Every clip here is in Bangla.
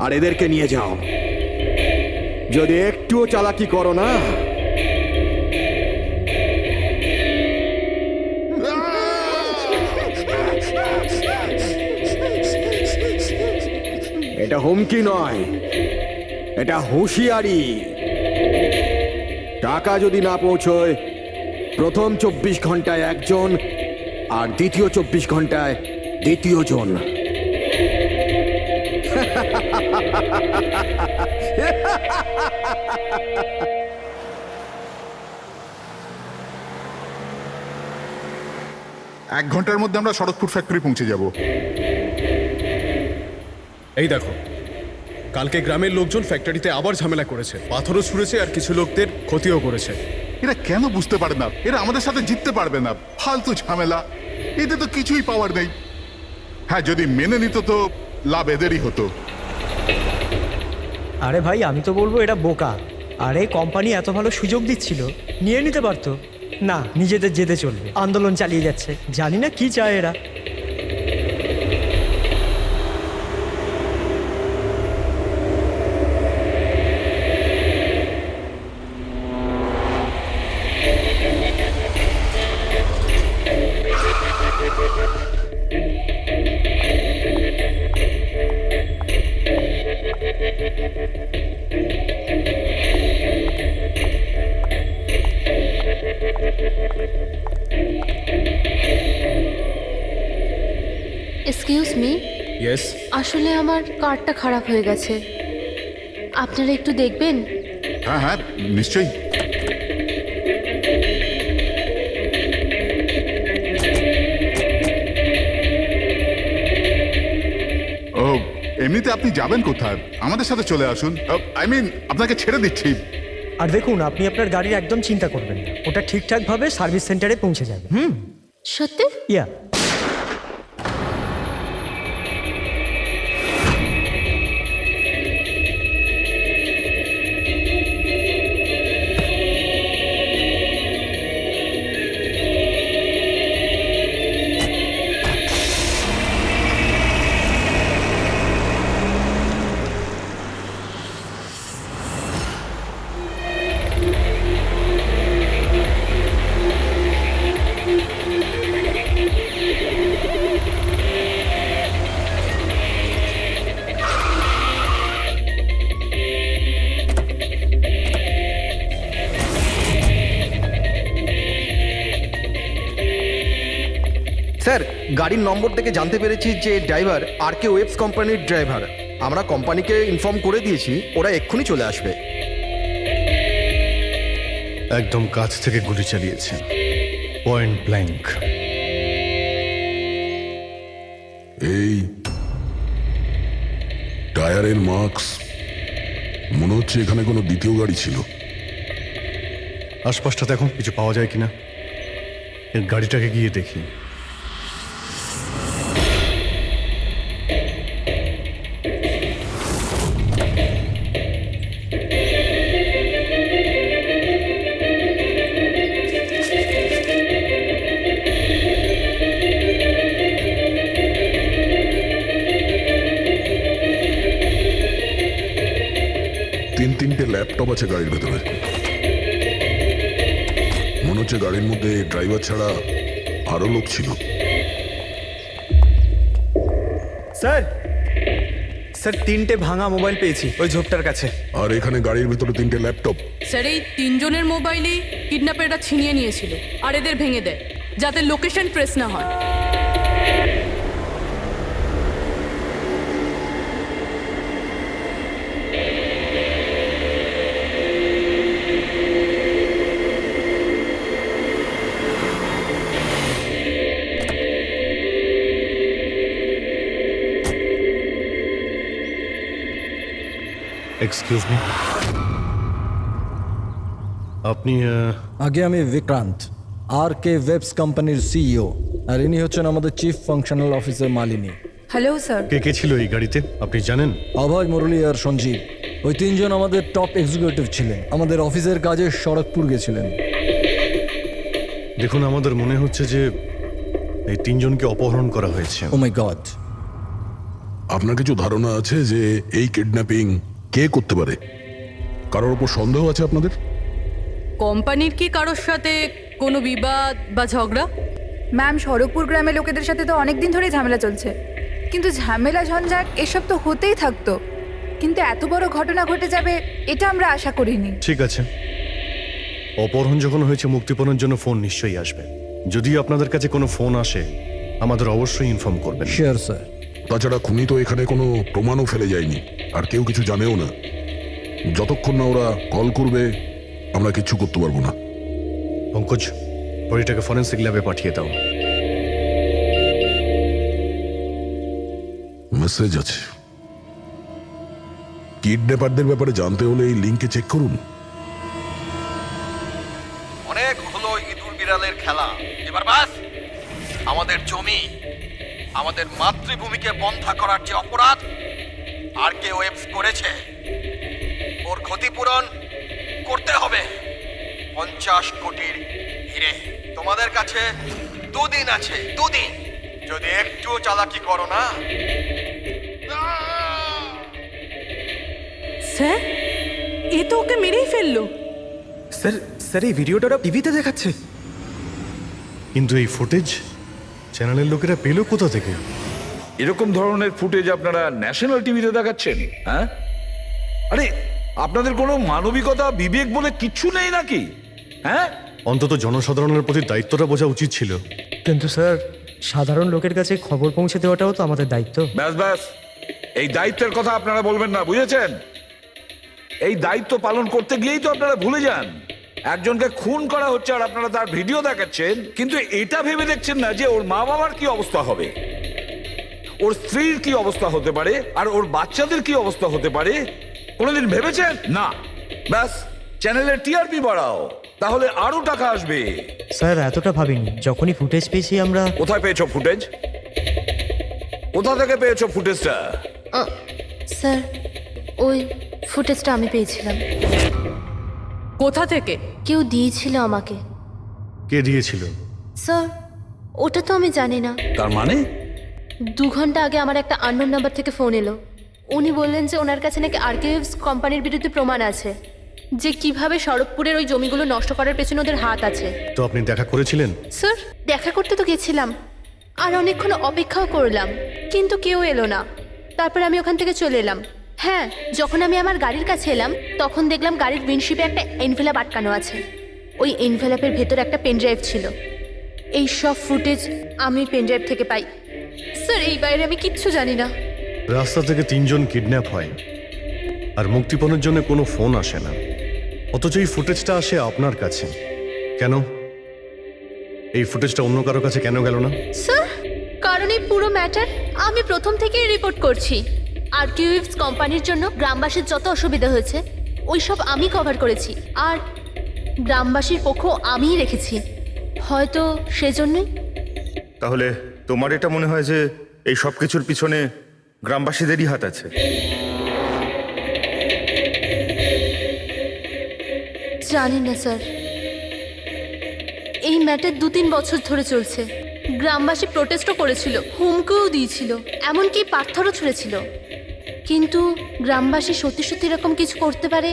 আর এদেরকে নিয়ে যাও। যদি একটুও চালাকি করো না, এটা হুমকি নয়, এটা হুঁশিয়ারি। টাকা যদি না পৌঁছয়, প্রথম 24 ঘন্টায় একজন আর দ্বিতীয় 24 ঘন্টায় দ্বিতীয় জন। এক ঘন্টার মধ্যে আমরা সড়কপুর ফ্যাক্টরি পৌঁছে যাব। এই দেখো, কালকে গ্রামের লোকজন ফ্যাক্টরিতে আবার ঝামেলা করেছে, পাথরও ছুঁড়েছে আর কিছু লোকদের ক্ষতিও করেছে। এরা কেন বুঝতে পারে না এরা আমাদের সাথে জিততে পারবে না? ফালতু ঝামেলা, এতে তো কিছুই পাওয়ার নেই। হ্যাঁ, যদি মেনে নিত তো লাভ এদেরই হতো। আরে ভাই, আমি তো বলবো এটা বোকা। আরে কোম্পানি এত ভালো সুযোগ দিচ্ছিল, নিয়ে নিতে পারতো। না, নিজেদের যেতে চলবে, আন্দোলন চালিয়ে যাচ্ছে। জানি না কি চায় এরা। এক্সকিউজ মি, ইয়েস, আসলে আমার কার্ডটা খারাপ হয়ে গেছে, আপনারা একটু দেখবেন? হ্যাঁ হ্যাঁ, নিশ্চয়ই। ও, এমনিতে আপনি যাবেন কোথায়? আমাদের সাথে চলে আসুন। আই মিন, আপনাকে ছেড়ে দিচ্ছি। আর দেখুন, আপনি আপনার গাড়ির একদম চিন্তা করবেন না, ওটা ঠিকঠাকভাবে সার্ভিস সেন্টারে পৌঁছে যাবে। সত্যি? ইয়া। স্যার, গাড়ির নম্বর থেকে জানতে পেরেছি যে ড্রাইভার আর.কে ওয়েবস কোম্পানির ড্রাইভার। আমরা কোম্পানিকে ইনফর্ম করে দিয়েছি, ওরা এক্ষুনি চলে আসবে। একদম কাছ থেকে গুলি চালিয়েছে, পয়েন্ট ব্ল্যাঙ্ক। এই টায়ারের মার্কস, মনে হচ্ছে এখানে কোনো দ্বিতীয় গাড়ি ছিল। আশপাশটাতে এখন কিছু পাওয়া যায় কিনা, এর গাড়িটাকে গিয়ে দেখি। তিনটে ল্যাপটপ আছে গাড়ির ভেতরে। মনে হচ্ছে গাড়ির মধ্যে ড্রাইভার ছাড়া আরো লোক ছিল। স্যার, স্যার 3টে ভাঙা মোবাইল পেয়েছি ওই ঝোপটার কাছে। আর এখানে গাড়ির ভেতরে 3টে ল্যাপটপ। স্যার, এই 3 জনের মোবাইলই কিডন্যাপাররা ছিনিয়ে নিয়েছিল আর এদের ভেঙে দেয়, যাতে লোকেশন ট্রেস না হয়। এক্সকিউজ মি, আপনি আগে আমি বিক্রান্ত, আর.কে ওয়েবস কোম্পানির সিইও, আর ইনি হচ্ছেন আমাদের chief functional officer Malini. Hello sir. কে কে ছিল এই গাড়িতে আপনি জানেন? অভয়, মুরলী আর সঞ্জীব, ওই তিনজন আমাদের টপ এক্সিকিউটিভ ছিলেন। আমাদের অফিসের কাজে সড়কপুর গেছিলেন। দেখুন, আমাদের মনে হচ্ছে যে এই তিনজনকে অপহরণ করা হয়েছে। ও মাই গড! আপনার কিছু ধারণা আছে যে এই কিডন্যাপিং কে করতে পারে? কারোর ওপর সন্দেহ আছে আপনাদের? কোম্পানির কি কারোর সাথে কোনো বিবাদ বা ঝগড়া? ম্যাম, সড়কপুর গ্রামের লোকেদের সাথে তো অনেক দিন ধরেই ঝামেলা চলছে, কিন্তু ঝামেলা ঝঞ্ঝাট এসব তো হতেই থাকতো, কিন্তু এত বড় ঘটনা ঘটে যাবে এটা আমরা আশা করিনি। ঠিক আছে, অপহরণ যখন হয়েছে মুক্তিপণের জন্য ফোন নিশ্চয়ই আসবে। যদি আপনাদের কাছে কোনো ফোন আসে আমাদের অবশ্যই ইনফর্ম করবেন। Sure sir. তাছাড়া খুনি তো এখানে কোনো প্রমাণও ফেলে যায়নি, আর কেউ কিছু জানেও না। যতক্ষণ না ওরা কল করবে আমরা কিচ্ছু করতে পারবো না। পঙ্কজ, বডিটাকে ফরেন্সিক ল্যাবে পাঠিয়ে দাও। মেসেজ আছে। কিডন্যাপারদের ব্যাপারে জানতে হলে এই লিঙ্কে চেক করুন। অনেক হলো ইঁদুর বিড়ালের খেলা, এবার বাস। আমাদের জমি, আমাদের মাতৃভূমিকে বন্ধা করার যে অপরাধ আর কে ওয়েবস করেছে, ওর ক্ষতিপূরণ করতে হবে 50 কোটির হিরে। তোমাদের কাছে 2 দিন আছে, 2 দিন। যদি একটু চালাকি করো না। স্যার, এ তো ওকে মেরেই ফেললো। স্যার স্যার এই ভিডিওটা ওরা টিভিতে দেখাচ্ছে। কিন্তু এই ফুটেজ চ্যানেলের লোকেরা পেলো কোথা থেকে? এরকম ধরনের ফুটেজ আপনারা ন্যাশনাল টিভিতে দেখাচ্ছেন? হ্যাঁ, আরে আপনাদের কোনো মানবিকতা বিবেক বলে কিচ্ছু নেই নাকি? হ্যাঁ, অন্তত জনসাধারণের প্রতি দায়িত্বটা বোঝা উচিত ছিল। কিন্তু স্যার, সাধারণ লোকের কাছে খবর পৌঁছে দেওয়াটাও তো আমাদের দায়িত্ব। ব্যাস ব্যাস, এই দায়িত্বের কথা আপনারা বলবেন না, বুঝেছেন? এই দায়িত্ব পালন করতে গিয়েই তো আপনারা ভুলে যান একজনকে খুন করা হচ্ছে আর আপনারা তার ভিডিও দেখাচ্ছেন, কিন্তু এটা ভেবে দেখছেন না যে ওর মা বাবার কি অবস্থা হবে, ওর স্ত্রীর কি অবস্থা হতে পারে, আর ওর বাচ্চাদের কি অবস্থা হতে পারে। কোনোদিন ভেবেছেন? না। ব্যাস, চ্যানেলের টিআরপি বাড়াও, তাহলে আরো টাকা আসবে। স্যার, এতটা ভাবিনি। যখনই ফুটেজ পেয়েছি আমরা। কোথায় পেয়েছো ফুটেজ? কোথা থেকে পেয়েছো ফুটেজটা? স্যার, ওই ফুটেজটা আমি পেয়েছিলাম। কোথা থেকে? কেউ দিয়েছিল আমাকে। কে দিয়েছিল? স্যার, ওটা তো আমি জানি না। তার মানে 2 ঘন্টা আগে আমার একটা আননোন নাম্বার থেকে ফোন এলো। উনি বললেন যে ওনার কাছে নাকি আরকেএভস কোম্পানির বিরুদ্ধে প্রমাণ আছে, যে কিভাবে সড়কপুরের ওই জমিগুলো নষ্ট করার পেছনে ওদের হাত আছে। তো আপনি দেখা করেছিলেন? স্যার, দেখা করতে তো গেছিলাম, আর অনেকক্ষণ অপেক্ষাও করলাম, কিন্তু কেউ এলো না। তারপর আমি ওখান থেকে চলে এলাম। হ্যাঁ, যখন আমি আমার গাড়ির কাছে এলাম তখন দেখলাম গাড়ির উইন্ডশিপে একটা এনভেলাপ আটকানো আছে। ওই এনভেলাপের ভেতর একটা পেনড্রাইভ ছিল। এই সব ফুটেজ আমি পেনড্রাইভ থেকে পাই। স্যার, এই বাইরে আমি কিচ্ছু জানি না। রাস্তা থেকে 3 জন কিডন্যাপ হয় আর মুক্তিপণের জন্য কোনো ফোন আসে না, অথচ এই ফুটেজটা আসে আপনার কাছে। কেন এই ফুটেজটা অন্য কারো কাছে কেন গেল না? স্যার, কারণ এই পুরো ম্যাটার আমি প্রথম থেকেই রিপোর্ট করছি। আরকেএভস কোম্পানির জন্য গ্রামবাসীর যত অসুবিধা হয়েছে ওই সব আমি কভার করেছি, আর গ্রামবাসীর পক্ষ আমিই রেখেছি। হয়তো সেজন্যই। তাহলে তোমার এটা মনে হয় যে এই সব কিছুর পিছনে গ্রামবাসীদেরই হাত আছে? জানি না স্যার, এই ম্যাটার 2-3 বছর ধরে চলছে। গ্রামবাসী প্রোটেস্টও করেছিল, হুমকিও দিয়েছিল, এমনকি পাথরও ছুঁড়েছিল, কিন্তু গ্রামবাসী সত্যি সত্যি এরকম কিছু করতে পারে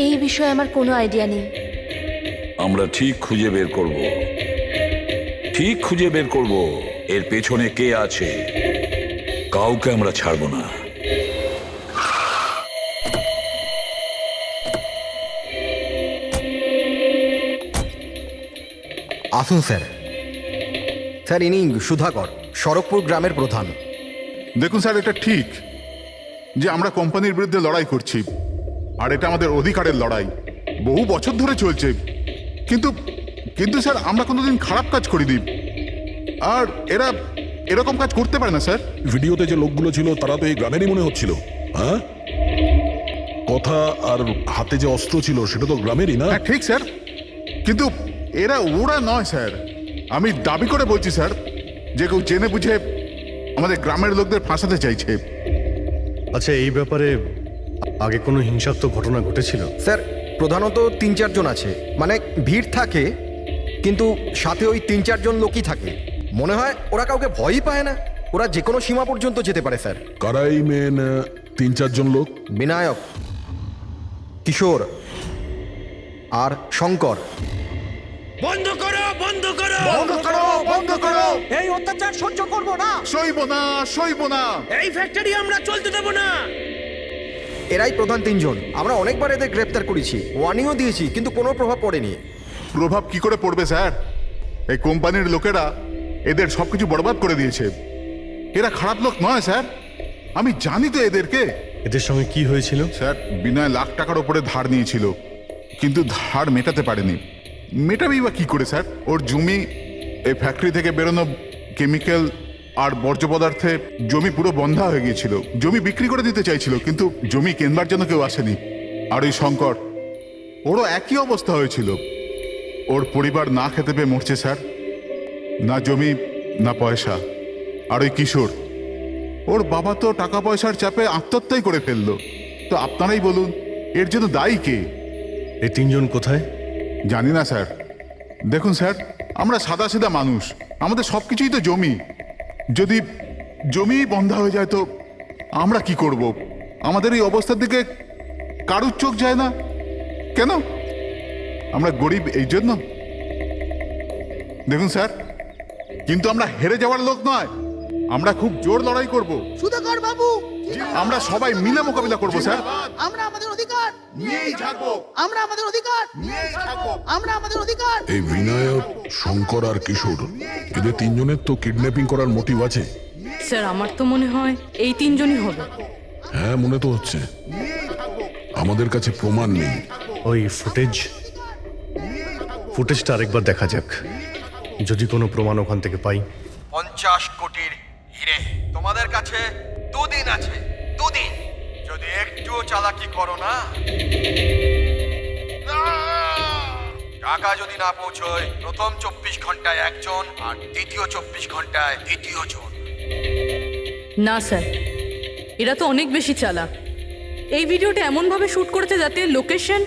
এই বিষয়ে আমার কোনো আইডিয়া নেই। আমরা ঠিক খুঁজে বের করব, ঠিক খুঁজে বের করব এর পেছনে কে আছে। কাউকে আমরা ছাড়বো না। আসুন স্যার। স্যার, ইনি সুধাকর, সড়কপুর গ্রামের প্রধান। দেখুন স্যার, এটা ঠিক যে আমরা কোম্পানির বিরুদ্ধে লড়াই করছি, আর এটা আমাদের অধিকারের লড়াই, বহু বছর ধরে চলছে। কিন্তু কিন্তু স্যার, আমরা কোনোদিন খারাপ কাজ করিনি, আর এরা এরকম কাজ করতে পারে না স্যার। ভিডিওতে যে লোকগুলো ছিল তারা তো এই গ্রামেরই মনে হচ্ছিল। হ্যাঁ, কথা আর হাতে যে অস্ত্র ছিল সেটা তো গ্রামেরই না? হ্যাঁ ঠিক স্যার, কিন্তু ওরা নয় স্যার। আমি দাবি করে বলছি স্যার যে কেউ জেনে বুঝে আমাদের গ্রামের লোকদের ফাঁসাতে চাইছে। আচ্ছা, এই ব্যাপারে আগে কোনো হিংসাত্মক ঘটনা ঘটেছিল? স্যার, প্রধানত 3-4 জন আছে, মানে ভিড় থাকে কিন্তু সাথে ওই 3-4 জন লোকই থাকে। মনে হয় ওরা কাউকে ভয়ই পায় না। ওরা যে কোনো সীমা পর্যন্ত যেতে পারে স্যার। কারাই মেন 3-4 জন লোক? বিনায়ক, কিশোর আর শঙ্কর। বন্ধ করো বন্ধ করো বন্ধ করো বন্ধ করো, এই অত্যাচার সহ্য করব না, সইব না সইব না। এই ফ্যাক্টরি আমরা চলতে দেব না। এরাই প্রধান 3 জন। আমরা অনেকবার এদের গ্রেপ্তার করেছি, ওয়ার্নিংও দিয়েছি, কিন্তু কোনো প্রভাব পড়েনি। প্রভাব কি করে পড়বে স্যার? এই কোম্পানির লোকেরা এদের সবকিছু বরবাদ করে দিয়েছে। এরা খারাপ লোক নয় স্যার, আমি জানি তো এদেরকে। এদের সঙ্গে কি হয়েছিল? স্যার, বিনয় লাখ টাকার উপরে ধার নিয়েছিল, কিন্তু ধার মেটাতে পারেনি। মেটাবেই বা কি করে স্যার? ওর জমি, এই ফ্যাক্টরি থেকে বেরোনো কেমিক্যাল আর বর্জ্য পদার্থে জমি পুরো বন্ধা হয়ে গিয়েছিল। জমি বিক্রি করে দিতে চাইছিল, কিন্তু জমি কেনবার জন্য কেউ আসেনি। আর ওই শঙ্কর, ওরও একই অবস্থা হয়েছিল। ওর পরিবার না খেতে পেয়ে মরছে স্যার, না জমি না পয়সা। আর ওই কিশোর, ওর বাবা তো টাকা পয়সার চাপে আত্মহত্যাই করে ফেললো। তো আপনারাই বলুন, এর জন্য দায়ী কে? এই 3 জন কোথায়? জানি না স্যার। দেখুন স্যার, আমরা সাদা সিধা মানুষ, আমাদের সব কিছুই তো জমি। যদি জমি বন্ধ হয়ে যায় তো আমরা কি করব? আমাদের এই অবস্থার দিকে কারুর চোখ যায় না কেন? আমরা গরিব এই জন্য? দেখুন স্যার, কিন্তু আমরা হেরে যাওয়ার লোক নয়, আমরা খুব জোর লড়াই করব। সুধাকর বাবু, আমরা সবাই মিলে মোকাবিলা করব স্যার। আমরা আমাদের অধিকার নিয়েই থাকবো, আমরা আমাদের অধিকার নিয়েই থাকবো। আমরা আমাদের অধিকার। এই বিনায়ক, শঙ্কর আর কিশোর, এদের 3 জনের তো কিডন্যাপিং করার মোটিভ আছে। স্যার আমার তো মনে হয় এই 3 জনই হবে। হ্যাঁ, মনে তো হচ্ছে। আমাদের কাছে প্রমাণ নেই। ওই ফুটেজটা আরেকবার দেখা যাক, যদি কোনো প্রমাণ ওখান থেকে পাই। 50 কোটির হিরে তোমাদের কাছে 2 দিন আছে, 2 দিন। যদি একটুও চালাকি করো না, টাকা যদি না পৌঁছয়, প্রথম 24 ঘন্টায় একজন আর দ্বিতীয় 24 ঘন্টায় দ্বিতীয় জন। না স্যার, এরা তো অনেক বেশি চালাক। এই ভিডিওটা এমনভাবে শ্যুট করেছে যাতে লোকেশন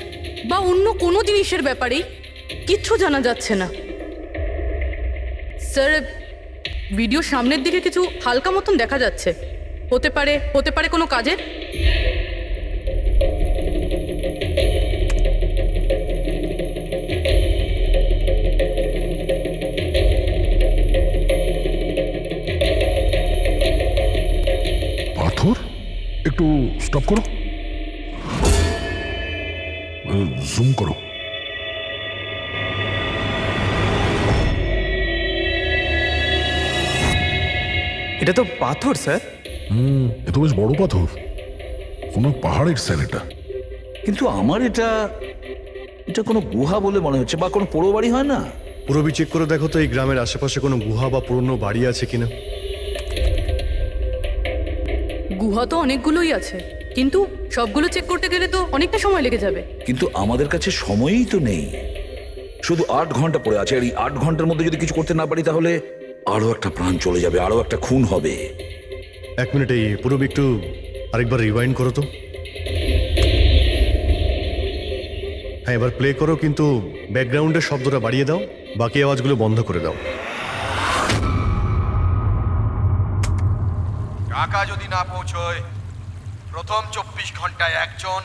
বা অন্য কোনো জিনিসের ব্যাপারেই কিচ্ছু জানা যাচ্ছে না। স্যার, ভিডিও সামনের দিকে কিছু হালকা মতন দেখা যাচ্ছে। হতে পারে কোনো কাজের। পাথর? একটু স্টপ করো, জুম করো। এটা তো পাথর স্যার। এ তো বেশ বড় পাথর, কোনো পাহাড়ের স্যার এটা। কিন্তু আমার এটা কোনো গুহা বলে মনে হচ্ছে, বা কোনো পোড়ো বাড়ি হয় না? পুরবি চেক করে দেখো তো এই গ্রামের আশেপাশে কোনো গুহা বা পুরনো বাড়ি আছে কিনা। গুহা তো অনেকগুলোই আছে, কিন্তু সবগুলো চেক করতে গেলে তো অনেকটা সময় লেগে যাবে। কিন্তু আমাদের কাছে সময়ই তো নেই, শুধু 8 ঘন্টা পড়ে আছে। আর এই 8 ঘন্টার মধ্যে যদি কিছু করতে না পারি, তাহলে আরো একটা প্রাণ চলে যাবে, আরো একটা খুন হবে। 1 মিনিট, এই পুরবি একটু আরেকবার রিওয়াইন্ড করো তো। হ্যাঁ, এবার প্লে করো, কিন্তু ব্যাকগ্রাউন্ডের শব্দটা বাড়িয়ে দাও, বাকি আওয়াজগুলো বন্ধ করে দাও। টাকা যদি না পৌঁছয়, প্রথম 24 ঘন্টায় একজন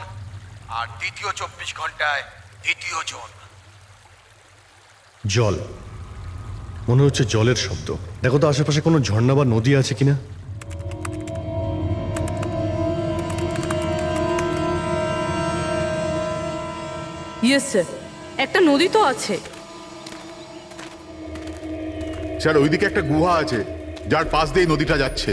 আর দ্বিতীয় 24 ঘন্টায় দ্বিতীয় জন। জল, মনে হচ্ছে জলের শব্দ। দেখো তো আশেপাশে কোনো ঝর্ণা বা নদী আছে কিনা। ইয়েস স্যার, একটা নদী তো আছে। স্যার, ওইদিকে একটা গুহা আছে, যার পাশ দিয়ে নদীটা যাচ্ছে।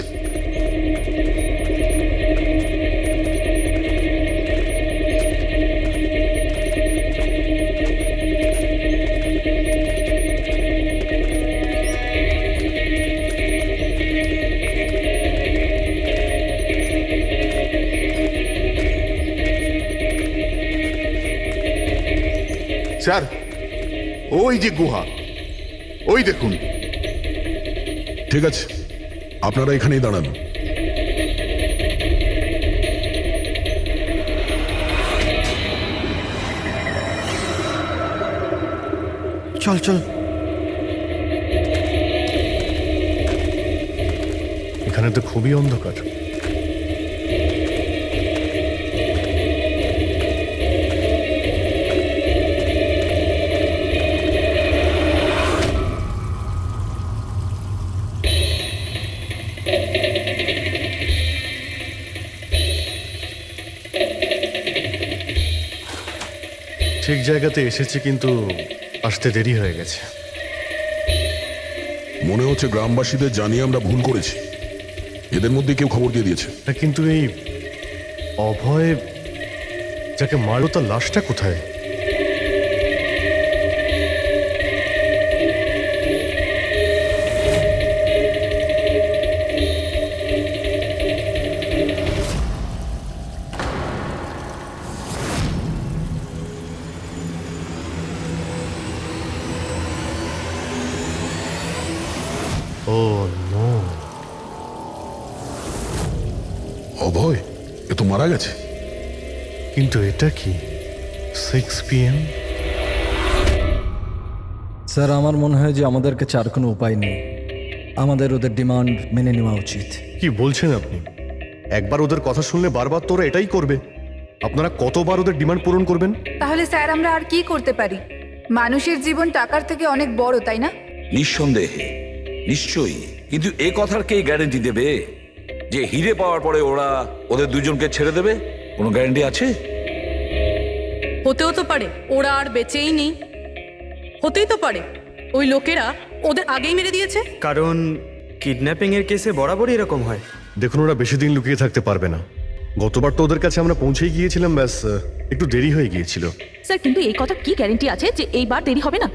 স্যার, ওই যে গুহা, ওই দেখুন। ঠিক আছে, আপনারা এখানেই দাঁড়ান। চল চল। এখানে তো খুবই অন্ধকার। ঠিক জায়গাতে এসেছি, কিন্তু আসতে দেরি হয়ে গেছে। মনে হচ্ছে গ্রামবাসীদের জানিয়ে আমরা ভুল করেছি। এদের মধ্যে কেউ খবর দিয়ে দিয়েছে। কিন্তু এই অভয় যাকে মারলো তার লাশটা কোথায়? ও নো, অভয় এ তো মারা গেছে। কিন্তু এটা কি 6 PM? স্যার, আমার মনে হয় যে আমাদের কাছে আর কোনো উপায় নেই। আমাদের ওদের ডিমান্ড মেনে নেওয়া উচিত। কি বলছেন আপনি? একবার ওদের কথা শুনলে বারবার তোরা এটাই করবে? আপনারা কতবার ওদের ডিমান্ড পূরণ করবেন? তাহলে স্যার আমরা আর কি করতে পারি? মানুষের জীবন টাকার থেকে অনেক বড়, তাই না? নিঃসন্দেহে, নিশ্চয়ই। কিন্তু এ কথার কে গ্যারেন্টি দেবে যে হিরে পাওয়ার পরে ওরা ওদের দুজনকে ছেড়ে দেবে? কোনো গ্যারেন্টি আছে? হতেও তো পারে ওরা আর বেঁচেই নেই, হতেই তো পারে ওই লোকেরা ওদের আগেই মেরে দিয়েছে। কারণ কিডন্যাপিং এর কেসে বরাবরই এরকম হয়। দেখুন, ওরা বেশি দিন লুকিয়ে থাকতে পারবে না। গতবার তো ওদের কাছে আমরা পৌঁছেই গিয়েছিলাম, ব্যাস একটু দেরি হয়ে গিয়েছিল। স্যার, কিন্তু এই কথা কি গ্যারেন্টি আছে যে এইবার দেরি হবে না?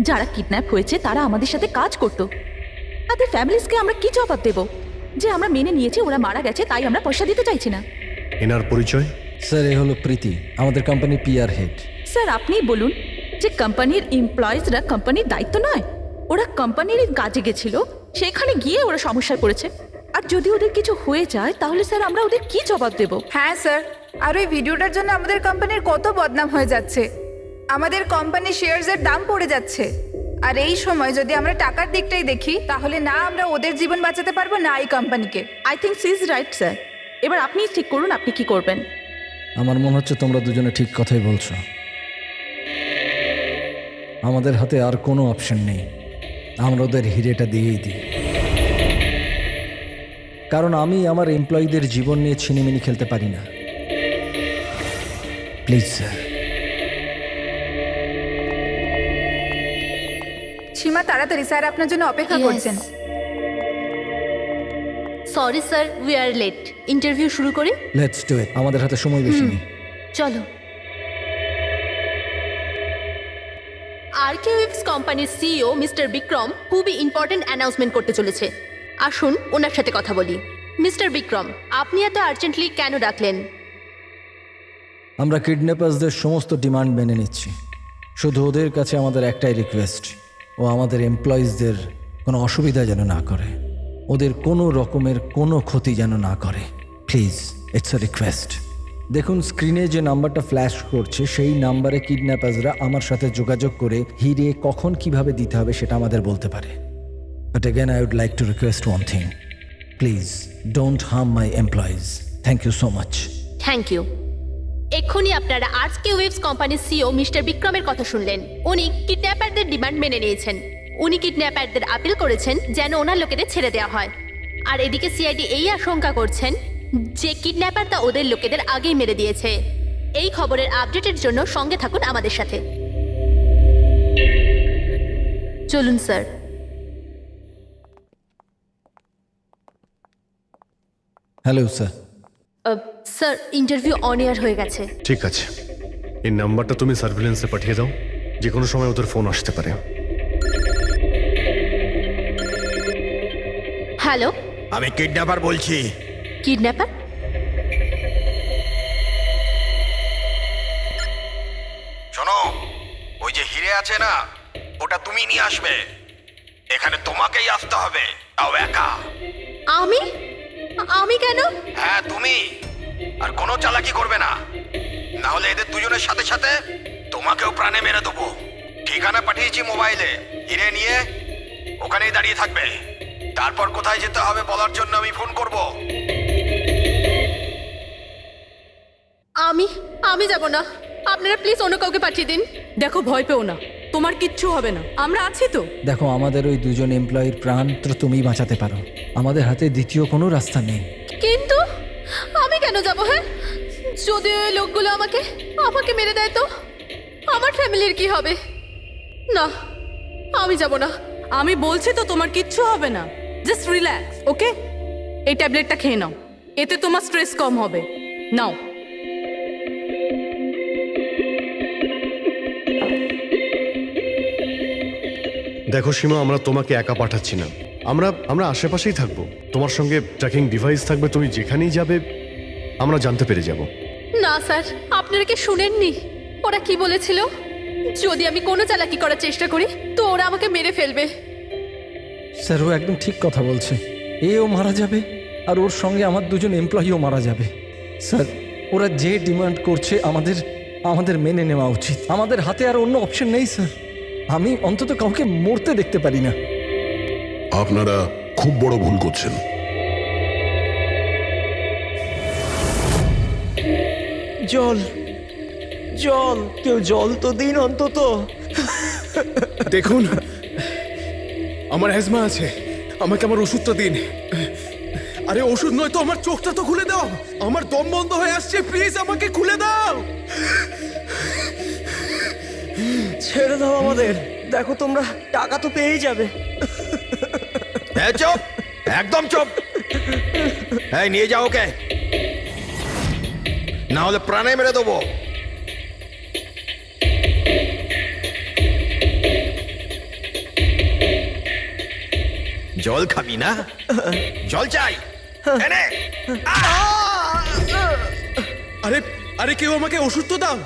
যারা কিডন্যাপ হয়েছে তারা আমাদের সাথে কাজ করতো। তাদের ফ্যামিলিজকে আমরা কি জবাব দেব যে আমরা মেনে নিয়েছি ওরা মারা গেছে, তাই আমরা পয়সা দিতে চাইছি না? এনার পরিচয়? স্যার, এ হলো প্রীতি, আমাদের কোম্পানি পিআর হেড। স্যার, আপনি বলুন যে কোম্পানির এমপ্লয়িজরা কোম্পানির দায়িত্ব নয়? ওরা কোম্পানির কাজে গেছিল, সেখানে গিয়ে ওরা সমস্যায় পড়েছে। আর যদি ওদের কিছু হয়ে যায় তাহলে স্যার আমরা ওদের কি জবাব দেব? হ্যাঁ স্যার, আর ওই ভিডিওটার জন্য আমাদের কোম্পানির কত বদনাম হয়ে যাচ্ছে। আমাদের কোম্পানির শেয়ারসের দাম পড়ে যাচ্ছে। আর এই সময় যদি আমরা টাকার দিকটাই দেখি, তাহলে না আমরা ওদের জীবন বাঁচাতে পারবো, না এই কোম্পানিকে। I think she is right sir. এবার আপনি ঠিক করুন আপনি কি করবেন। আমার মনে হচ্ছে তোমরা দুজনে ঠিক কথাই বলছো। আমাদের হাতে আর কোনো অপশন নেই, আমরা ওদের হিরেটা দিয়েই দিই। কারণ আমি আমার এমপ্লয়ীদের জীবন নিয়ে ছিনিমিনি খেলতে পারি না। Please sir. সীমা, তাড়াতাড়ি, স্যার আপনার জন্য অপেক্ষা করছেন। Sorry sir, we are late. Interview শুরু করি? লেটস ডু ইট, আমাদের হাতে সময় বেশি নেই। চলো। আরকেওয়েভস কোম্পানির সিইও মিস্টার বিক্রম খুবই ইম্পর্টেন্ট অ্যানাউন্সমেন্ট করতে চলেছে। আসুন ওনার সাথে কথা বলি। মিস্টার বিক্রম, আপনি এত আর্জেন্টলি কেন ডাকলেন? আমরা কিডন্যাপার্সদের সমস্ত ডিমান্ড মেনে নিচ্ছি। শুধু ওদের কাছে আমাদের একটাই রিকোয়েস্ট, ও আমাদের এমপ্লয়িজদের কোনো অসুবিধা যেন না করে, ওদের কোনো রকমের কোনো ক্ষতি যেন না করে। Please, it's a request. দেখুন, স্ক্রিনে যে নাম্বারটা ফ্ল্যাশ করছে সেই নাম্বারে কিডন্যাপার্সরা আমার সাথে যোগাযোগ করে হিরে কখন কিভাবে দিতে হবে সেটা আমাদের বলতে পারে। But again I would like to request one thing, please don't harm my employees. Thank you so much. Thank you. এক্ষুনি আপনারা আরকেওয়েভস কোম্পানির সিইও মিস্টার বিক্রমের কথা শুনলেন। উনি কিডন্যাপারদের ডিমান্ড মেনে নিয়েছেন। উনি কিডন্যাপারদের আপিল করেছেন যেন ওনার লোকেদের ছেড়ে দেওয়া হয়। আর এদিকে সিআইডি এই আশঙ্কা করছেন যে কিডন্যাপারটা ওদের লোকেদের আগেই মেরে দিয়েছে। এই খবরের আপডেটের জন্য সঙ্গে থাকুন আমাদের সাথে। চলুন sir. Hello sir. Sir, interview on air হয়ে গেছে। ঠিক আছে, এই নাম্বারটা তুমি সার্ভিলেন্সে পাঠিয়ে দাও, যে কোনো সময় ওদের ফোন আসতে পারে। হ্যালো, আমি কিডন্যাপার বলছি। কিডন্যাপার? শোনো, ওই যে হিরে আছে না, ওটা তুমি নিয়ে আসবে। এখানে তোমাকেই আসতে হবে, তাও একা। আমি? আমি কেন? হ্যাঁ তুমি। আর কোনো চালাকি করবে না, না হলে এদের দুজনের সাথে সাথে তোমাকেও প্রাণে মেরে দেবো। ঠিকানা পাঠিয়েছি মোবাইলে, হিরে নিয়ে ওখানেই দাঁড়িয়ে থাকবে। তারপর কোথায় যেতে হবে বলার জন্য আমি ফোন করব। আমি যাব না, আপনারা প্লিজ অন্য কাউকে পাঠিয়ে দিন। দেখো, ভয় পেও না, তোমার কিচ্ছু হবে না, আমরা আছি তো। দেখো, আমাদের ওই দুজন এমপ্লয়ির প্রাণ তো তুমিই বাঁচাতে পারো। আমাদের হাতে দ্বিতীয় কোনো রাস্তা নেই। কিন্তু আমি কেন যাব? হ্যাঁ, যদি ওই লোকগুলো আমাকে মেরে দেয় তো আমার ফ্যামিলির কি হবে? না, আমি যাব না। আমি বলছি তো তোমার কিচ্ছু হবে না, জাস্ট রিল্যাক্স, ওকে? এই ট্যাবলেটটা খেয়ে নাও, এতে তোমার স্ট্রেস কম হবে। নাও। দেখো সীমা, আমরা তোমাকে একা পাঠাচ্ছি না, আমরা আশেপাশেই থাকবো। তোমার সঙ্গে ট্র্যাকিং ডিভাইস থাকবে, তুমি যেখানেই যাবে আমরা জানতে পেরে যাব। না স্যার, আপনারা কি শুনেননি ওরা কি বলেছিল? যদি আমি কোনো চালাকি করার চেষ্টা করি তো ওরা আমাকে মেরে ফেলবে। স্যার, ও একদম ঠিক কথা বলছে। এও মারা যাবে আর ওর সঙ্গে আমার দুজন এমপ্লয়িও মারা যাবে। স্যার, ওরা যে ডিমান্ড করছে আমাদের মেনে নেওয়া উচিত। আমাদের হাতে আর অন্য অপশন নেই স্যার। আমি অন্তত কাউকে মরতে দেখতে পারি না। আপনারা খুব বড় ভুল করছেন। জল, কেউ জল তো দিন অন্তত। দেখুন, আমার অ্যাজমা আছে, আমাকে আমার ওষুধটা দিন। আরে ওষুধ নয় তো, আমার চোখটা তো খুলে দাও, আমার দম বন্ধ হয়ে আসছে, প্লিজ আমাকে খুলে দাও। ছেড়ে দাও আমাদের, দেখো তোমরা টাকা তো পেয়েই যাবে। চুপ, একদম চুপ। এই নিয়ে যাও ওকে, না হলে প্রাণে মেরে দেবো। জল খাবি না? জল চাই, এনে। আরে কেউ আমাকে ওষুধ তো দাও।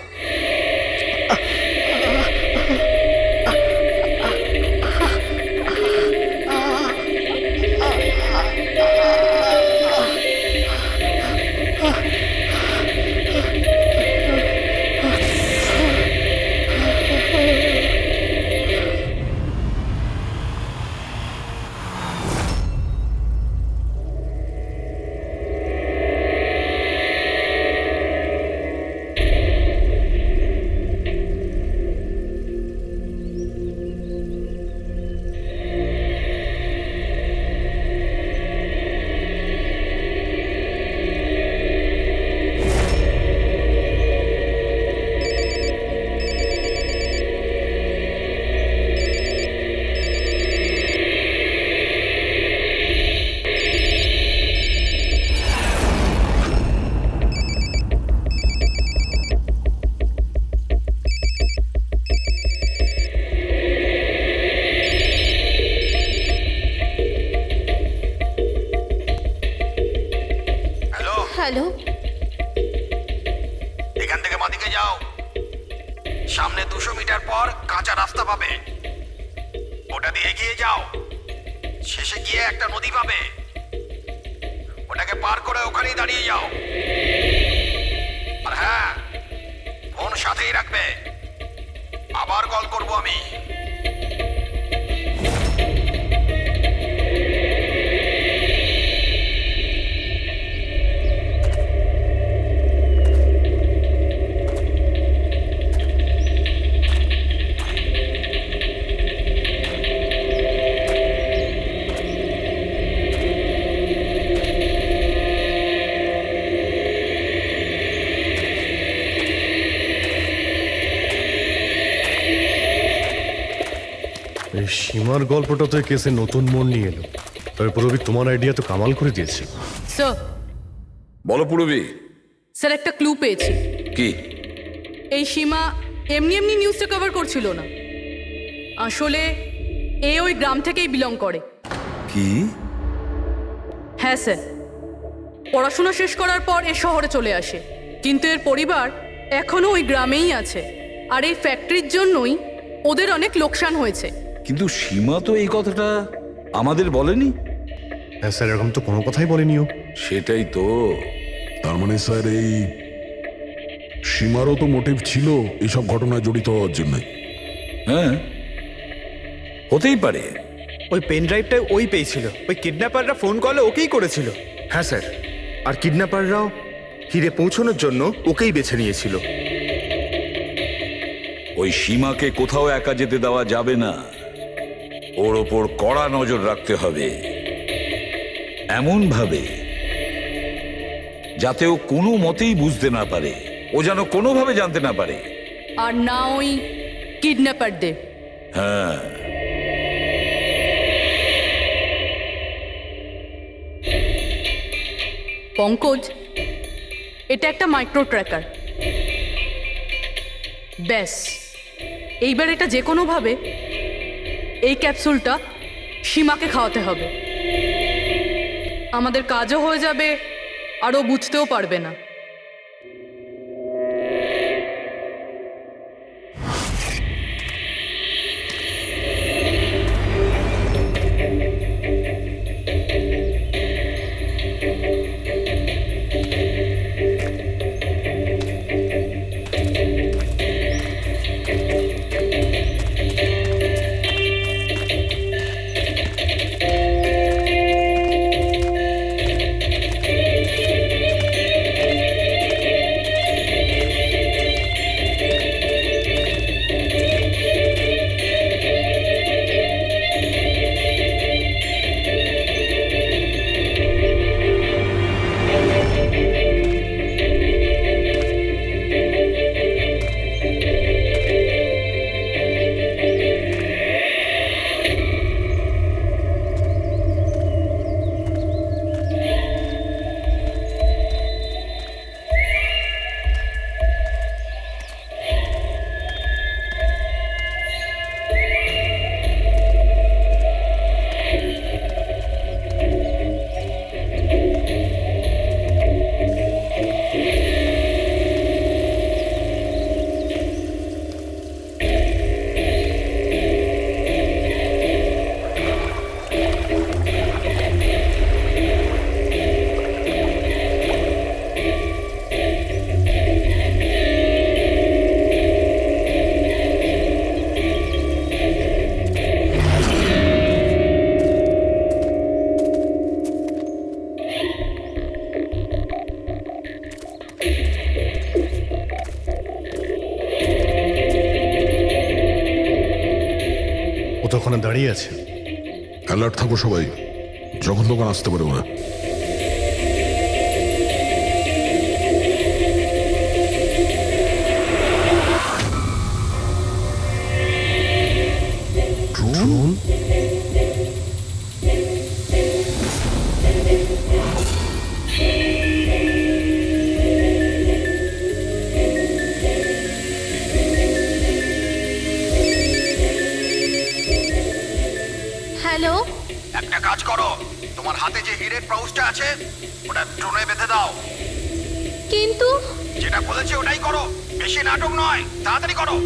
হ্যালো, এখান থেকে বাদিকে যাও, সামনে 200 মিটার পর কাঁচা রাস্তা পাবে, ওটা দিয়ে এগিয়ে যাও। শেষে গিয়ে একটা নদী পাবে, ওটাকে পার করে ওখানেই দাঁড়িয়ে যাও। আর হ্যাঁ, ফোন সাথেই রাখবে, আবার কল করব আমি। এই সীমার গল্পটা তো এই কেসে নতুন মোড় নিয়ে এলো। তবে পুরবি, তোমার আইডিয়া তো কামাল করে দিয়েছে। স্যার, বলো পুরবি। স্যার, একটা ক্লু পেয়েছি। কি? এই সীমা এমনি এমনি নিউজটা কভার করছিল না, আসলে এ ওই গ্রাম থেকেই বিলং করে। কি? হ্যাঁ স্যার, পড়াশোনা শেষ করার পর এ শহরে চলে আসে, কিন্তু এর পরিবার এখনো ওই গ্রামেই আছে। আর এই ফ্যাক্টরির জন্যই ওদের অনেক লোকসান হয়েছে। কিন্তু সীমা তো এই কথাটা আমাদের বলেনি। হ্যাঁ স্যার, এরকম তো কোনো কথাই বলেনিও। সেটাই তো। তার মানে স্যার, এই সীমারও তো মোটিভ ছিল এইসব ঘটনায় জড়িত হওয়ার জন্য। হ্যাঁ, হতেই পারে। ওই পেন ড্রাইভটাই ওই পেয়েছিল। ওই কিডন্যাপাররা ফোন কলে ওকেই করেছিল। হ্যাঁ স্যার, আর কিডন্যাপাররাও হিরে পৌঁছানোর জন্য ওকেই বেছে নিয়েছিল। ওই সীমাকে কোথাও একা যেতে দেওয়া যাবে না, ওর ওপর কড়া নজর রাখতে হবে, এমন ভাবে যাতে ও কোনো মতেই বুঝতে না পারে, ও যেন কোনোভাবে জানতে না পারে। আর না ওই কিডন্যাপারদের। হ্যাঁ, পঙ্কজ, এটা একটা মাইক্রো ট্র্যাকার। ব্যাস, এইবার এটা যে কোনোভাবে এই ক্যাপসুলটা সীমাকে খাওয়াতে হবে। আমাদের কাজও হয়ে যাবে, আর ও বুঝতেও পারবে না। ও তো ওখানে দাঁড়িয়ে আছে। অ্যালার্ট থাকো সবাই, যখন তখন আসতে পারে ওরা। ড্রোন? হ্যালো, একটা কাজ করো, তোমার হাতে যে হিরের পাউচটা আছে ওটা ড্রোনে বেঁধে দাও। কিন্তু যেটা বলেছি ওটাই করো, বেশি নাটক নয়, তাড়াতাড়ি করো।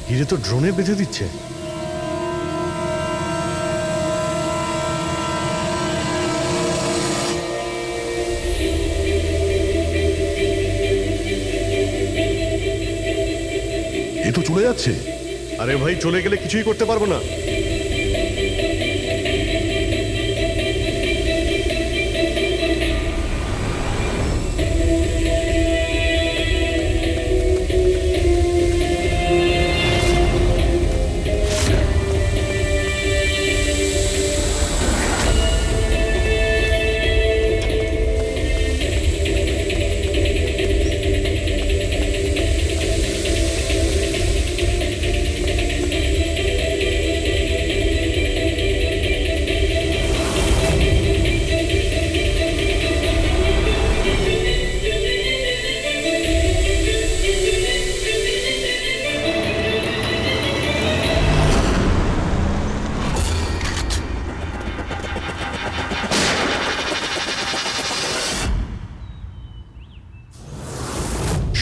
হিরে তো ড্রোনে বেঁধে দিচ্ছে। এ তো চলে যাচ্ছে। আরে ভাই, চলে গেলে কিছুই করতে পারবো না।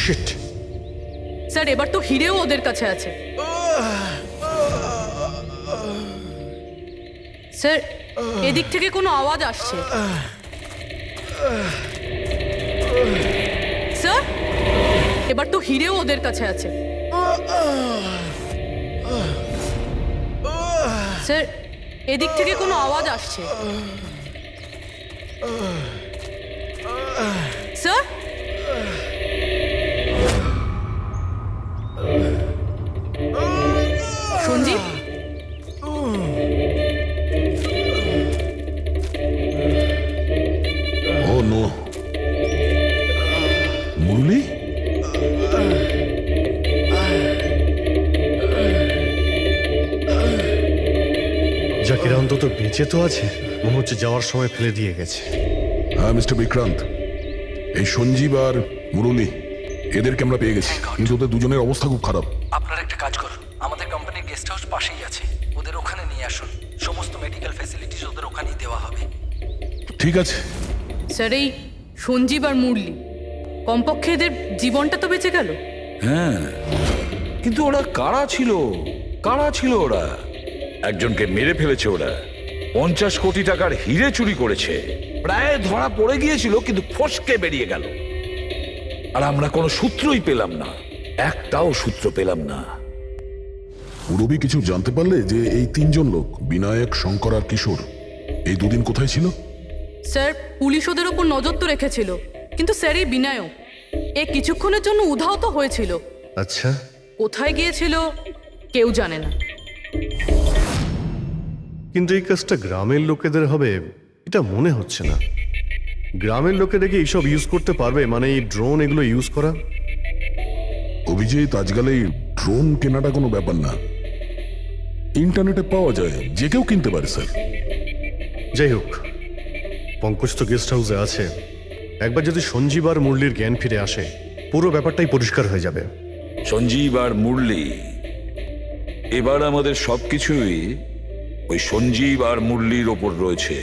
শিট। স্যার, এবার তো হিরেও ওদের কাছে আছে। স্যার, এদিক থেকে কোনো আওয়াজ আসছে। এবার তো হিরেও ওদের কাছে আছে। স্যার, এদিক থেকে কোনো আওয়াজ আসছে। স্যার, সঞ্জীব, ও নো, মুরলি? জাকির অন্তত বেঁচে তো আছে, মনে হচ্ছে যাওয়ার সময় ফেলে দিয়ে গেছে। হ্যাঁ মিস্টার বিক্রান্ত, এই সঞ্জীব আর মুরলি এদেরকে আমরা পেয়ে গেছি, কিন্তু ওদের দুজনের অবস্থা খুব খারাপ। আপনারা একটা কাজ করুন, আমাদের কোম্পানির গেস্ট হাউস পাশেই আছে, ওদের ওখানে নিয়ে আসুন। সমস্ত মেডিকেল ফ্যাসিলিটিস ওদের ওখানেই দেওয়া হবে। ঠিক আছে। স্যার, এই সঞ্জীব আর মুরলি, কমপক্ষে এদের জীবনটা তো বেঁচে গেল। হ্যাঁ, কিন্তু ওরা কারা ছিল? কারা ছিল ওরা? একজনকে মেরে ফেলেছে ওরা, 50 কোটি টাকার হিরে চুরি করেছে, প্রায় ধরা পড়ে গিয়েছিল, কিন্তু ফসকে বেরিয়ে গেল। আর আমরা কোনো সূত্রই পেলাম না, একটাও সূত্র পেলাম না। রবি কিছু জানতে পারলে যে এই তিনজন লোক, বিনায়ক, শঙ্কর আর কিশোর, এই দুদিন কোথায় ছিল? স্যার, পুলিশ ওদের ওপর নজর তো রেখেছিল, কিন্তু স্যার এই বিনায়ক এ কিছুক্ষণের জন্য উধাও তো হয়েছিল। আচ্ছা, কোথায় গিয়েছিল কেউ জানে না। কিন্তু এই কাজটা গ্রামের লোকেদের হবে এটা মনে হচ্ছে না। গ্রামের লোকেরা কি এইসব ইউজ করতে পারবে, মানে এই ড্রোন এগুলো ইউজ করা? অভিজিৎ, আজকাল এই ড্রোন কেনাটা কোনো ব্যাপার না, ইন্টারনেটে পাওয়া যায়, যে কেউ কিনতে পারে স্যার। যাই হোক, পঙ্কজ তো গেস্ট হাউসে আছে, একবার যদি সঞ্জীব আর মুরলির জ্ঞান ফিরে আসে পুরো ব্যাপারটাই পরিষ্কার হয়ে যাবে। সঞ্জীব আর মুরলি, এবার আমাদের সবকিছুই ওই সঞ্জীব আর মুরলির ওপর রয়েছে।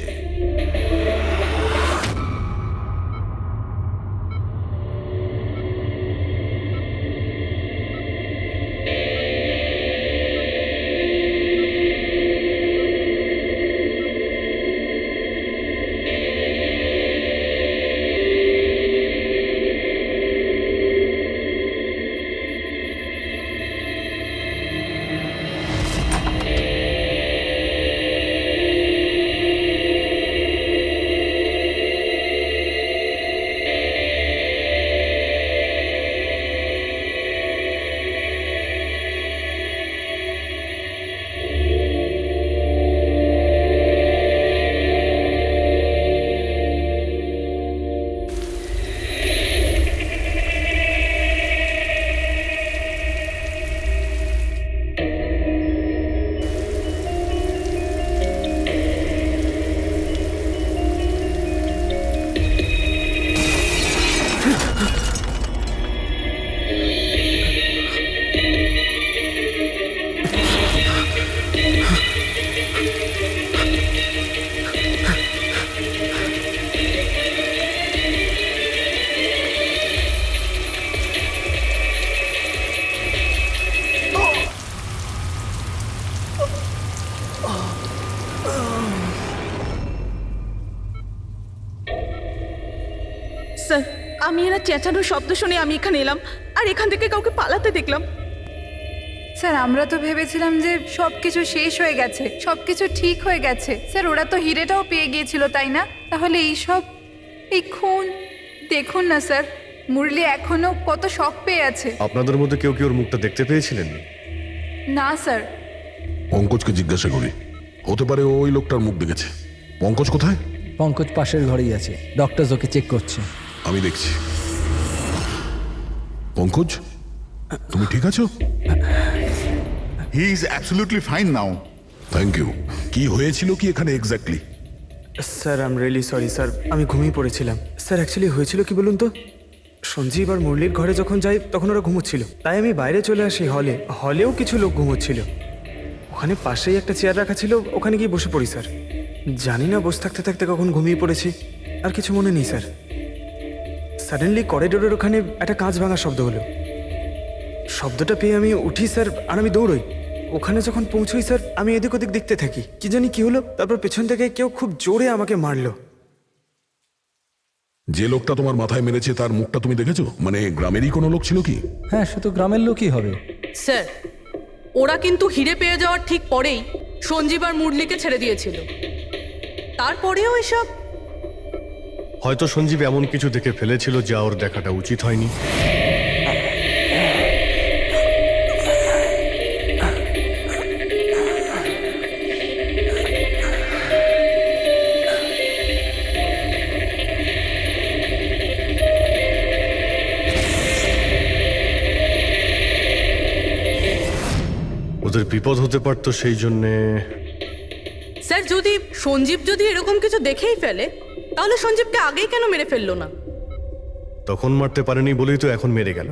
স্যার, আমি এরা চেঁচানোর শব্দ শুনে আমি এখানে এলাম, আর এখান থেকে কাউকে পালাতে দেখলাম। স্যার, আমরা তো ভেবেছিলাম যে সবকিছু শেষ হয়ে গেছে, সবকিছু ঠিক হয়ে গেছে। স্যার, ওরা তো হিরেটাও পেয়ে গিয়েছিল, তাই না? তাহলে এই সব, এই খুন, দেখুন না স্যার, মুরলি এখনো কত শক পেয়ে আছে। আপনাদের মধ্যে কেউ কি ওর মুখটা দেখতে পেয়েছিলেন? না স্যার। পঙ্কজকে জিজ্ঞাসা করি, হতে পারে ও ওই লোকটার মুখ দেখেছে। পঙ্কজ কোথায়? পঙ্কজ পাশের ঘরেই আছে, ডক্টর ওকে চেক করছে। আমি দেখছি। পঙ্কজ, তুমি ঠিক আছো? He is absolutely fine now. Thank you. কি হয়েছিল কি এখানে exactly? Sir, I am really sorry sir, আমি ঘুমিয়ে পড়েছিলাম। স্যার, অ্যাকচুয়ালি হয়েছিল কি বলুন তো, সঞ্জীব আর মুরলির ঘরে যখন যাই তখন ওরা ঘুমোচ্ছিল, তাই আমি বাইরে চলে আসি হলেও কিছু লোক ঘুমোচ্ছিল। ওখানে পাশেই একটা চেয়ার রাখা ছিল, ওখানে গিয়ে বসে পড়ি স্যার। জানি না বসে থাকতে থাকতে কখন ঘুমিয়ে পড়েছি, আর কিছু মনে নেই স্যার। সাডেনলি করিডোরের ওখানে একটা কাঁচ ভাঙার শব্দ হলো। শব্দটা পেয়ে আমি উঠি স্যার, আর আমি দৌড়ই। ওখানে যখন পৌঁছই স্যার, আমি এদিক ওদিক দেখতে থাকি, কি জানি কি হলো, তারপর পেছন থেকে কেউ খুব জোরে আমাকে মারলো। যে লোকটা তোমার মাথায় মেরেছে তার মুখটা তুমি দেখেছো? মানে গ্রামেরই কোনো লোক ছিল কি? হ্যাঁ, সে তো গ্রামের লোকই হবে। স্যার, ওরা কিন্তু হিরে পেয়ে যাওয়ার ঠিক পরেই সঞ্জীব আর মুরলিকে ছেড়ে দিয়েছিল। তারপরেও এসব। হয়তো সঞ্জীব এমন কিছু দেখে ফেলেছিল যা ওর দেখাটা উচিত হয়নি। ওদের বিপদ হতে পারতো, সেই জন্যে। স্যার, সঞ্জীব যদি এরকম কিছু দেখেই ফেলে, তাহলে সঞ্জীবকে আগেই কেন মেরে ফেললো না? তখন মারতে পারেনি বলেই তো এখন মেরে গেল।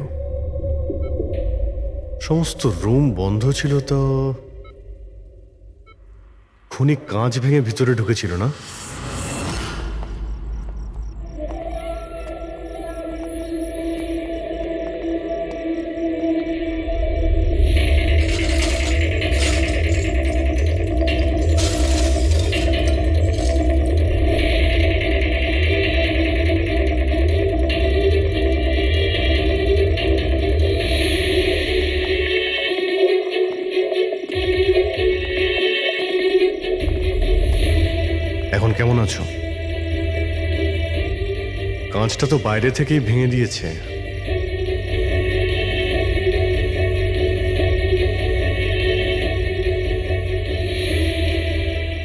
সমস্ত রুম বন্ধ ছিল, তো খুনি কাঁচ ভেঙে ভিতরে ঢুকেছিল না? এখন কেমন আছো? কাঁচটা তো বাইরে থেকেই ভেঙে দিয়েছে।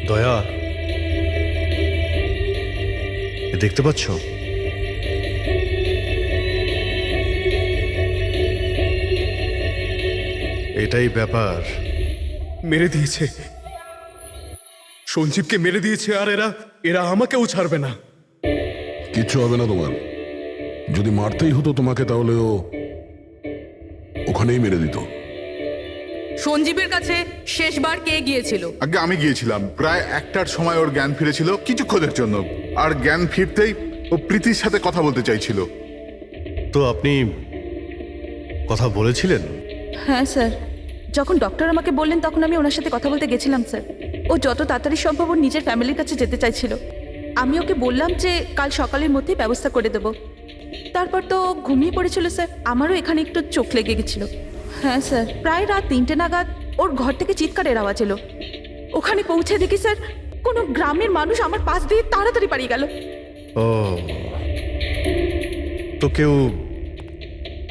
দয়া, এ দেখতে পাচ্ছ? এটাই ব্যাপার। মেরে দিয়েছে, সঞ্জীবকে মেরে দিয়েছে, আর এরা আমাকেও ছাড়বে না। কিচ্ছু হবে না তোমার। যদি মারতেই হতো তোমাকে, তাহলে ও ওখানেই মেরে দিত। সঞ্জীবের কাছে শেষবার কে গিয়েছিল? আগে আমি গিয়েছিলাম। প্রায় 1টার সময় ওর জ্ঞান ফিরেছিল, কিছুক্ষণের জন্য। আর জ্ঞান ফিরতেই ও প্রীতির সাথে কথা বলতে চাইছিল। তো আপনি কথা বলেছিলেন? হ্যাঁ স্যার, যখন ডক্টর আমাকে বললেন তখন আমি ওনার সাথে কথা বলতে গেছিলাম স্যার। ও যত তাড়াতাড়ি সম্ভব ওর নিজের ফ্যামিলির কাছে যেতে চাইছিল। আমি ওকে বললাম যে কাল সকালের মধ্যেই ব্যবস্থা করে দেব। তারপর তো ঘুমিয়ে পড়েছিল স্যার। আমারও এখানে একটু চোখ লেগে গেছিল। হ্যাঁ স্যার, প্রায় রাত 3টে নাগাদ ওর ঘর থেকে চিৎকারের আওয়াজ এলো। ওখানে পৌঁছে দেখি স্যার, কোনো গ্রামের মানুষ আমার পাশ দিয়ে তাড়াতাড়ি পালিয়ে গেল। ও, তো কেউ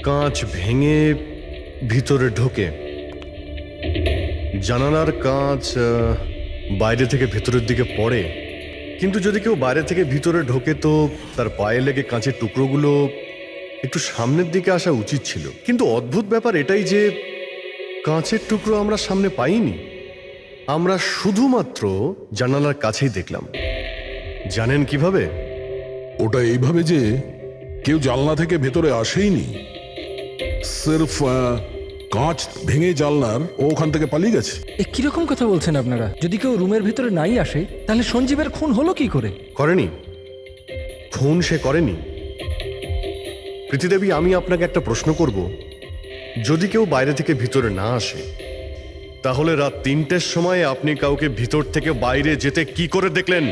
কাঁচ ভেঙে ভিতরে ঢোকে? জানালার কাঁচ বাইরে থেকে ভেতরের দিকে পড়ে, কিন্তু যদি কেউ বাইরে থেকে ভিতরে ঢোকে তো তার পায়ে লেগে কাঁচের টুকরোগুলো একটু সামনের দিকে আসা উচিত ছিল। কিন্তু অদ্ভুত ব্যাপার এটাই যে কাঁচের টুকরো আমরা সামনে পাইনি। আমরা শুধুমাত্র জানালার কাছেই দেখলাম। জানেন কিভাবে? ওটা এইভাবে যে কেউ জানলা থেকে ভেতরে আসেইনি, সির্ফ কাঁচ ভেঙে জানলার ও ওখান থেকে পালিয়ে গেছে। এ কিরকম কথা বলছেন আপনারা? যদি কেউ রুমের ভিতরে নাই আসে, তাহলে সঞ্জীবের খুন হলো কি করে? করেনি, খুন সে করেনি। প্রীতিদেবী, আমি আপনাকে একটা প্রশ্ন করব। যদি কেউ বাইরে থেকে ভিতরে না আসে, তাহলে রাত 3টের সময় আপনি কাউকে ভিতর থেকে বাইরে যেতে কি করে দেখলেন?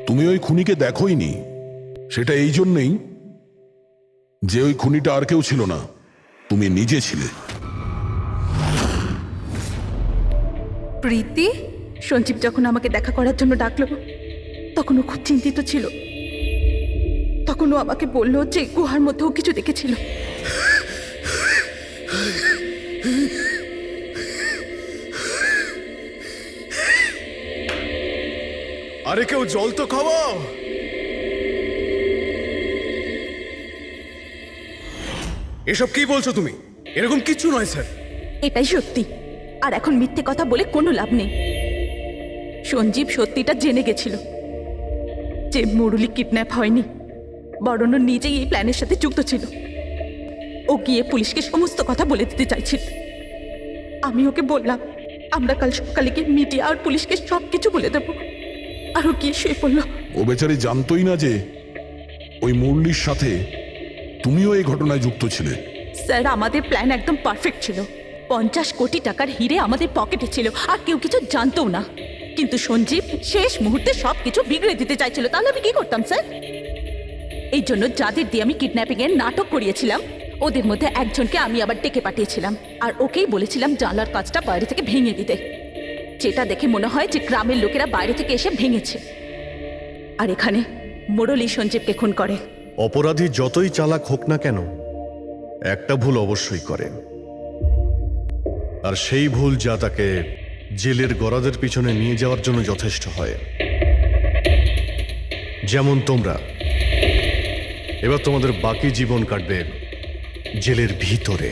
তুমি ওই খুনিকে দেখোইনি। সেটা এই জন্যেই যে ওই খুনিটা আর কেউ ছিল না, তুমি নিজে ছিলে। প্রীতি? সঞ্জীব যখন আমাকে দেখা করার জন্য ডাকলো, তখন ও খুব চিন্তিত ছিল। তখন ও আমাকে বলল যে গুহার মধ্যেও কিছু দেখেছিল। আরে কেউ জল তো খাওয়াও। এসব কি বলছো তুমি? এরকম কিচ্ছু নয় স্যার। এটাই সত্যি, আর এখন মিথ্যে কথা বলে কোনো লাভ নেই। সঞ্জীব সত্যিটা জেনে গেছিল যে মুরলি কিডন্যাপ হয়নি, বরং ও নিজেই এই প্ল্যানের সাথে যুক্ত ছিল। ও গিয়ে পুলিশকে সমস্ত কথা বলে দিতে চাইছিল। আমি ওকে বললাম আমরা কাল সকালে গিয়ে মিডিয়া আর পুলিশকে সব কিছু বলে দেবো। আর ও গিয়ে শুয়ে পড়লো। ও বেচারি জানতোই না যে ওই মুরলির সাথে তুমিও এই ঘটনায় যুক্ত ছিলে। স্যার, আমাদের প্ল্যান একদম পারফেক্ট ছিল। 50 কোটি টাকার হিরে আমাদের পকেটে ছিল, আর কেউ কিছু জানতো না। কিন্তু সঞ্জীব শেষ মুহূর্তে সবকিছু বিগড়ে দিতে চাইছিল, তাহলে আমি কি করতাম স্যার? এই জন্য যাদের দিয়ে আমি কিডন্যাপিং এর নাটক করিয়েছিলাম ওদের মধ্যে একজনকে আমি আবার ডেকে পাঠিয়েছিলাম, আর ওকেই বলেছিলাম জানলার কাজটা বাইরে থেকে ভেঙে দিতে, যেটা দেখে মনে হয় যে গ্রামের লোকেরা বাইরে থেকে এসে ভেঙেছে। আর এখানে মুরলী সঞ্জীবকে খুন করে। অপরাধী যতই চালাক হোক না কেন, একটা ভুল অবশ্যই করে, আর সেই ভুল যা তাকে জেলের গরাদের পিছনে নিয়ে যাওয়ার জন্য যথেষ্ট হয়। যেমন তোমরা এবার তোমাদের বাকি জীবন কাটবে জেলের ভিতরে।